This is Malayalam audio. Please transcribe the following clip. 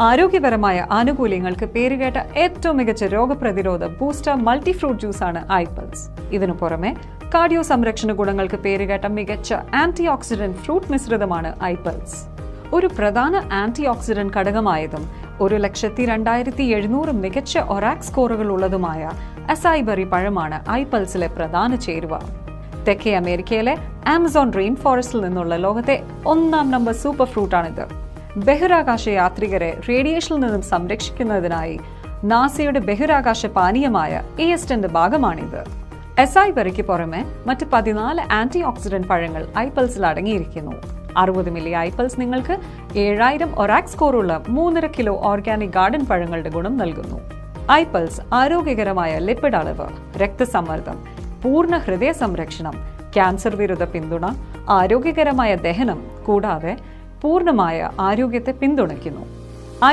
ആരോഗ്യപരമായ ആനുകൂല്യങ്ങൾക്ക് പേരുകേട്ട ഏറ്റവും മികച്ച രോഗപ്രതിരോധ ബൂസ്റ്റർ മൾട്ടി ഫ്രൂട്ട് ജ്യൂസാണ് ഐപൾസ്. ഇതിനു പുറമെ കാർഡിയോ സംരക്ഷണ ഗുണങ്ങൾക്ക് പേരുകേട്ട മികച്ച ആന്റി ഓക്സിഡന്റ് ഫ്രൂട്ട് മിശ്രിതമാണ് ഐപൾസ്. ഒരു പ്രധാന ആന്റി ഓക്സിഡന്റ് ഘടകമായതും 1,02,700 മികച്ച ഒറാക് സ്കോറുകൾ ഉള്ളതുമായ അസായി ബെറി പഴമാണ് ഐപൾസിലെ പ്രധാന ചേരുവ. തെക്കേ അമേരിക്കയിലെ ആമസോൺ റെയിൻ ഫോറസ്റ്റിൽ നിന്നുള്ള ലോകത്തെ 1ാം നമ്പർ സൂപ്പർ ഫ്രൂട്ടാണിത്. ബഹിരാകാശ യാത്രികരെ റേഡിയേഷനിൽ നിന്നും സംരക്ഷിക്കുന്നതിനായി നാസയുടെ ബഹിരാകാശ പാനീയമായ ESTന്റെ ഭാഗമാണിത്. അസായി ബെറിക്ക് പുറമെ മറ്റ് 14 ആന്റി ഓക്സിഡന്റ് പഴങ്ങൾ ഐപൾസിൽ അടങ്ങിയിരിക്കുന്നു. 60 മില്ലി ഐപൾസ് നിങ്ങൾക്ക് 7000 ഒറാക് സ്കോറുള്ള 3.5 കിലോ ഓർഗാനിക് ഗാർഡൻ പഴങ്ങളുടെ ഗുണം നൽകുന്നു. ഐപൾസ് ആരോഗ്യകരമായ ലിപ്പിഡ് അളവ്, രക്തസമ്മർദ്ദം, പൂർണ്ണ ഹൃദയ സംരക്ഷണം, ക്യാൻസർ വിരുദ്ധ പിന്തുണ, ആരോഗ്യകരമായ ദഹനം കൂടാതെ പൂർണ്ണമായ ആരോഗ്യത്തെ പിന്തുണയ്ക്കുന്നു.